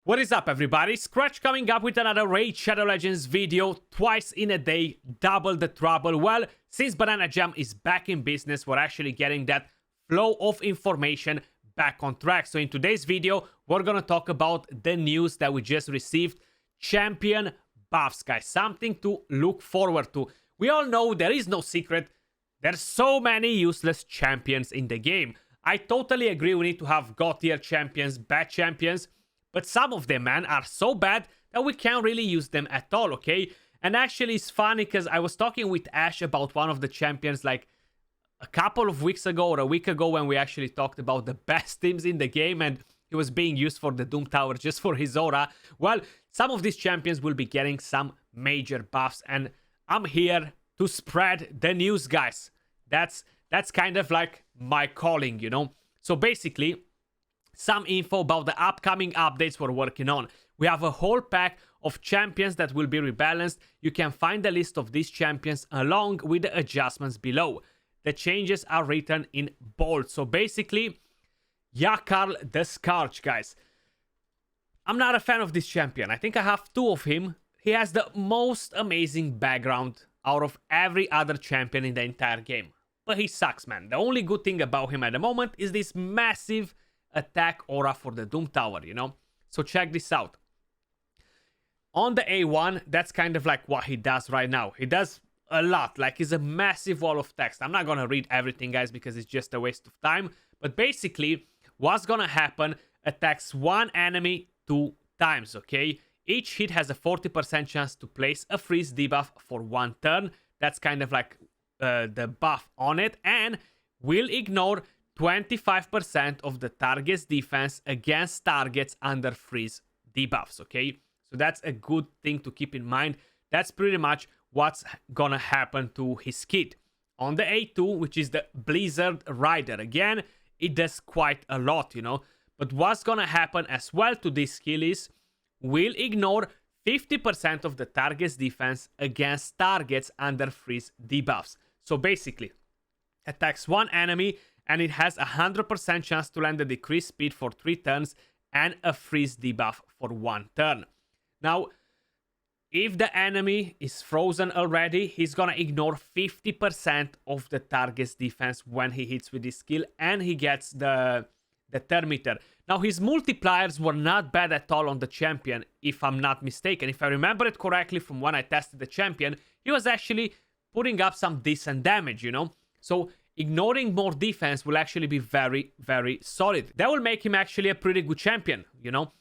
What is up, everybody? Skratch coming up with another Raid Shadow Legends video, twice in a day, double the trouble. Well, since Banana Jam is back in business, we're actually getting that flow of information back on track. So in today's video, we're gonna talk about the news that we just received. Champion buffs, guys. Something to look forward to. We all know there is no secret. There's so many useless champions in the game. I totally agree we need to have God tier champions, bad champions. But some of them, man, are so bad that we can't really use them at all, okay? And actually, it's funny because I was talking with Ash about one of the champions like a couple of weeks ago or a week ago when we actually talked about the best teams in the game and he was being used for the Doom Tower just for his aura. Well, some of these champions will be getting some major buffs and I'm here to spread the news, guys. That's kind of like my calling, you know? So basically, some info about the upcoming updates we're working on. We have a whole pack of champions that will be rebalanced. You can find the list of these champions along with the adjustments below. The changes are written in bold. So basically, Yakar the Skratch, guys. I'm not a fan of this champion. I think I have two of him. He has the most amazing background out of every other champion in the entire game. But he sucks, man. The only good thing about him at the moment is this massive attack aura for the Doom Tower, you know? So check this out. On the A1, that's kind of like what he does right now. He does a lot, like he's a massive wall of text. I'm not gonna read everything, guys, because it's just a waste of time. But basically, what's gonna happen, attacks one enemy 2 times, okay? Each hit has a 40% chance to place a freeze debuff for 1 turn. That's kind of like the buff on it, and will ignore 25% of the target's defense against targets under freeze debuffs, okay? So that's a good thing to keep in mind. That's pretty much what's gonna happen to his kit. On the A2, which is the Blizzard Rider, again, it does quite a lot, you know? But what's gonna happen as well to this skill is, will ignore 50% of the target's defense against targets under freeze debuffs. So basically, attacks one enemy, and it has a 100% chance to land a decreased speed for 3 turns and a freeze debuff for 1 turn. Now, if the enemy is frozen already, he's gonna ignore 50% of the target's defense when he hits with this skill, and he gets the turn meter. Now, his multipliers were not bad at all on the champion, if I'm not mistaken. If I remember it correctly from when I tested the champion, he was actually putting up some decent damage, you know? So, ignoring more defense will actually be very, very solid. That will make him actually a pretty good champion, you know?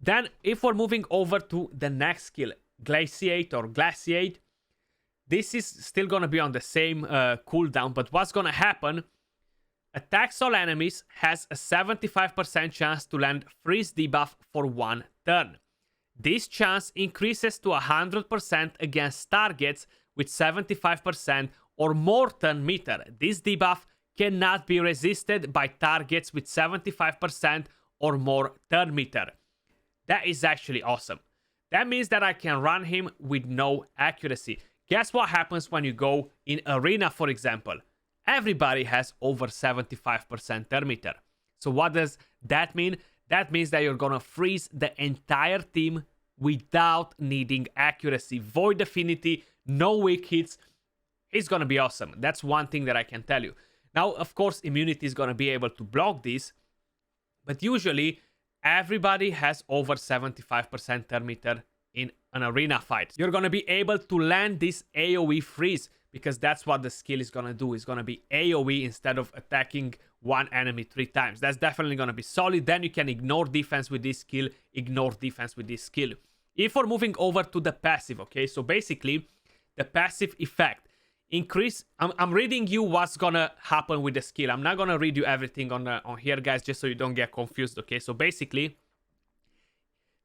Then, if we're moving over to the next skill, Glaciate or Glaciate, this is still gonna be on the same cooldown, but what's gonna happen, attacks all enemies, has a 75% chance to land freeze debuff for 1 turn. This chance increases to 100% against targets with 75% or more turn meter. This debuff cannot be resisted by targets with 75% or more turn meter. That is actually awesome. That means that I can run him with no accuracy. Guess what happens when you go in arena, for example? Everybody has over 75% turn meter. So what does that mean? That means that you're gonna freeze the entire team without needing accuracy. Void affinity, no weak hits. It's gonna be awesome. That's one thing that I can tell you. Now, of course, immunity is gonna be able to block this, but usually everybody has over 75% turn meter in an arena fight. You're gonna be able to land this AoE freeze because that's what the skill is gonna do. It's gonna be AoE instead of attacking one enemy 3 times. That's definitely gonna be solid. Then you can ignore defense with this skill, ignore defense with this skill. If we're moving over to the passive, okay, so basically the passive effect. Increase. I'm reading you what's gonna happen with the skill. I'm not gonna read you everything on here, guys, just so you don't get confused, okay? So basically,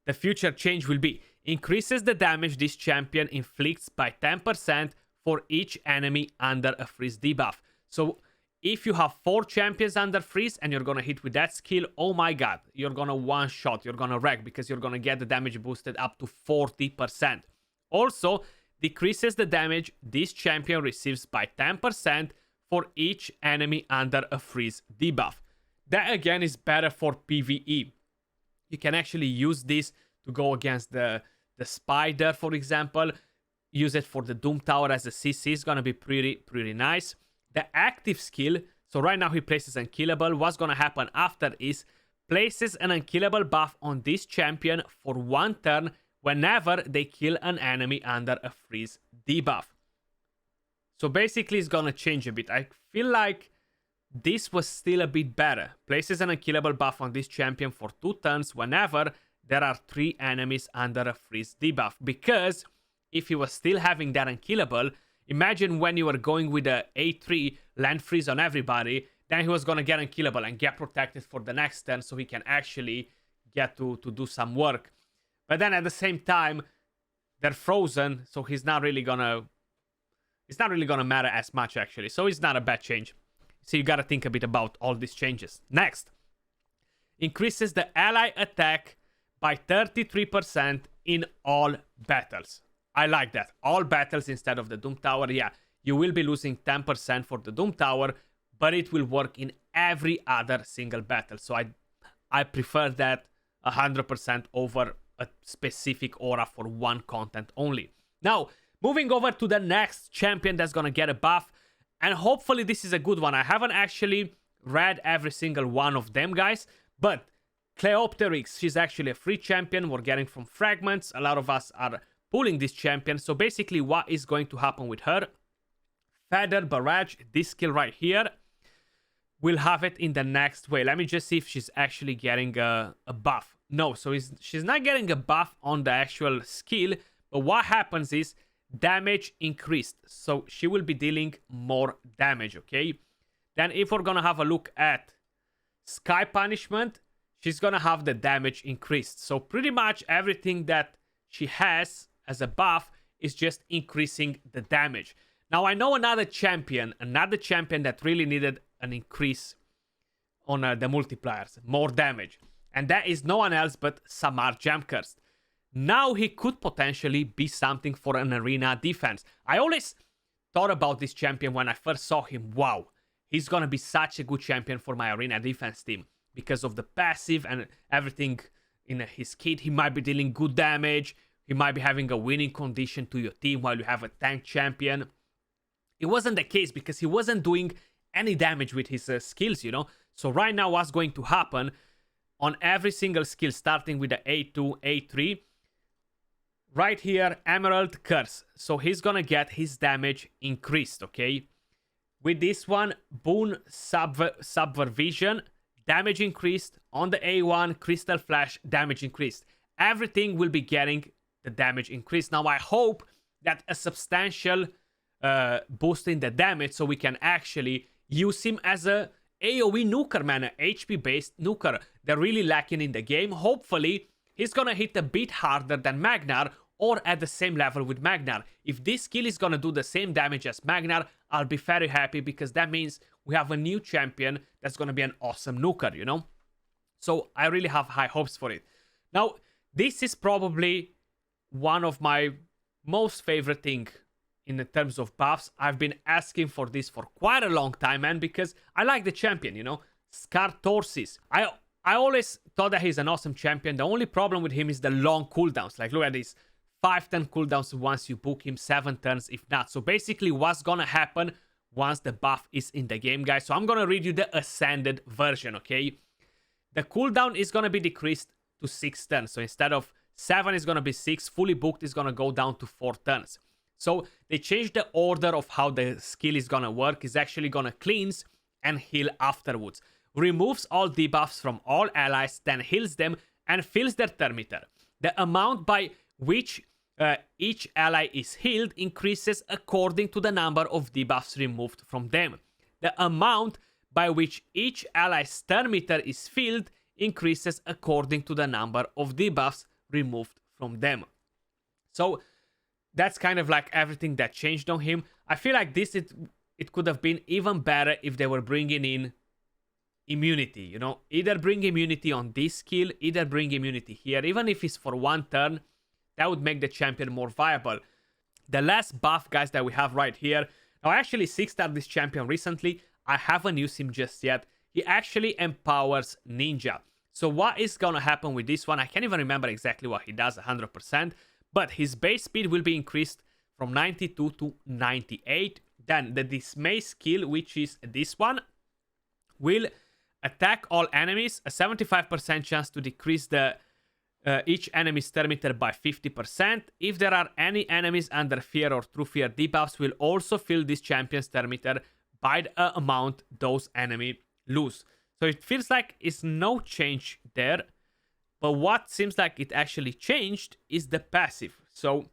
the future change will be increases the damage this champion inflicts by 10% for each enemy under a freeze debuff. So if you have 4 champions under freeze and you're gonna hit with that skill, oh my god, you're gonna one shot, you're gonna wreck because you're gonna get the damage boosted up to 40%. Also, decreases the damage this champion receives by 10% for each enemy under a freeze debuff. That again is better for PvE. You can actually use this to go against the spider, for example. Use it for the Doom Tower as a CC. Is gonna be pretty nice. The active skill, so right now he places unkillable. What's gonna happen after is places an unkillable buff on this champion for 1 turn whenever they kill an enemy under a freeze debuff. So basically it's gonna change a bit. I feel like this was still a bit better. Places an unkillable buff on this champion for 2 turns whenever there are 3 enemies under a freeze debuff. Because if he was still having that unkillable, imagine when you were going with a A3 land freeze on everybody, then he was gonna get unkillable and get protected for the next turn so he can actually get to do some work. But then at the same time, they're frozen, so he's not really gonna matter as much actually. So it's not a bad change. So you gotta think a bit about all these changes. Next, increases the ally attack by 33% in all battles. I like that. All battles instead of the Doom Tower. Yeah, you will be losing 10% for the Doom Tower, but it will work in every other single battle. So I prefer that 100% over a specific aura for one content only. Now, moving over to the next champion that's gonna get a buff, and hopefully this is a good one. I haven't actually read every single one of them, guys, but Cleopteryx, she's actually a free champion we're getting from fragments. A lot of us are pulling this champion. So basically what is going to happen with her? Feather Barrage, this skill right here, we'll have it in the next way. Let me just see if she's actually getting a buff. No, so she's not getting a buff on the actual skill, but what happens is damage increased. So she will be dealing more damage, okay? Then if we're gonna have a look at Sky Punishment, she's gonna have the damage increased. So pretty much everything that she has as a buff is just increasing the damage. Now I know another champion that really needed an increase on the multipliers, more damage. And that is no one else but Samar Jamcursed. Now he could potentially be something for an arena defense. I always thought about this champion when I first saw him. Wow, he's gonna be such a good champion for my arena defense team. Because of the passive and everything in his kit, he might be dealing good damage. He might be having a winning condition to your team while you have a tank champion. It wasn't the case because he wasn't doing any damage with his skills, you know. So right now what's going to happen on every single skill starting with the A2, A3, right here, Emerald Curse. So he's gonna get his damage increased, okay? With this one, Boon Subversion, damage increased. On the A1, Crystal Flash, damage increased. Everything will be getting the damage increased. Now I hope that a substantial boost in the damage so we can actually use him as a AoE nuker, man, a HP based nuker. They're really lacking in the game. Hopefully he's gonna hit a bit harder than Magnar or at the same level with Magnar. If this skill is gonna do the same damage as Magnar, I'll be very happy because that means we have a new champion that's gonna be an awesome nuker, you know? So I really have high hopes for it. Now, this is probably one of my most favorite thing in the terms of buffs. I've been asking for this for quite a long time, man, because I like the champion, you know? Skartorsis. I always thought that he's an awesome champion. The only problem with him is the long cooldowns. Like, look at this. 5 turn cooldowns once you book him, 7 turns if not. So basically what's gonna happen once the buff is in the game, guys. So I'm gonna read you the Ascended version, okay? The cooldown is gonna be decreased to 6 turns. So instead of 7, it's gonna be 6. Fully booked is gonna go down to 4 turns. So they changed the order of how the skill is gonna work. It's actually gonna cleanse and heal afterwards. Removes all debuffs from all allies, then heals them and fills their turn meter. The amount by which each ally is healed increases according to the number of debuffs removed from them. The amount by which each ally's turn meter is filled increases according to the number of debuffs removed from them. So that's kind of like everything that changed on him. I feel like this, it could have been even better if they were bringing in immunity, you know? Either bring immunity on this skill, either bring immunity here. Even if it's for 1 turn, that would make the champion more viable. The last buff, guys, that we have right here. Now, I actually 6-starred this champion recently. I haven't used him just yet. He actually empowers Ninja. So what is gonna happen with this one? I can't even remember exactly what he does 100%, but his base speed will be increased from 92 to 98. Then the dismay skill, which is this one, will attack all enemies, a 75% chance to decrease the each enemy's turn meter by 50%. If there are any enemies under fear or true fear, debuffs will also fill this champion's turn meter by the amount those enemies lose. So it feels like it's no change there, but what seems like it actually changed is the passive. So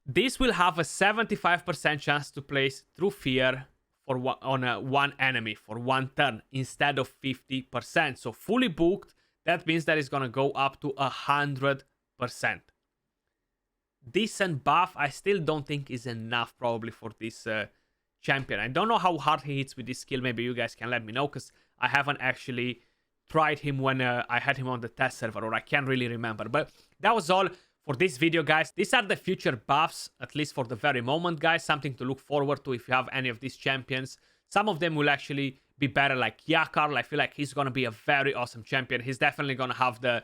this will have a 75% chance to place True Fear for one enemy for one turn instead of 50%. So fully booked, that means that it's gonna go up to 100%. Decent buff, I still don't think is enough probably for this champion. I don't know how hard he hits with this skill. Maybe you guys can let me know, because I haven't actually tried him when I had him on the test server, or I can't really remember. But that was all for this video, guys. These are the future buffs, at least for the very moment, guys. Something to look forward to if you have any of these champions. Some of them will actually be better, like Yakarl. I feel like he's going to be a very awesome champion. He's definitely going to have the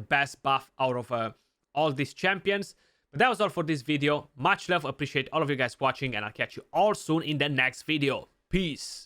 best buff out of all these champions. But that was all for this video. Much love, appreciate all of you guys watching, and I'll catch you all soon in the next video. Peace.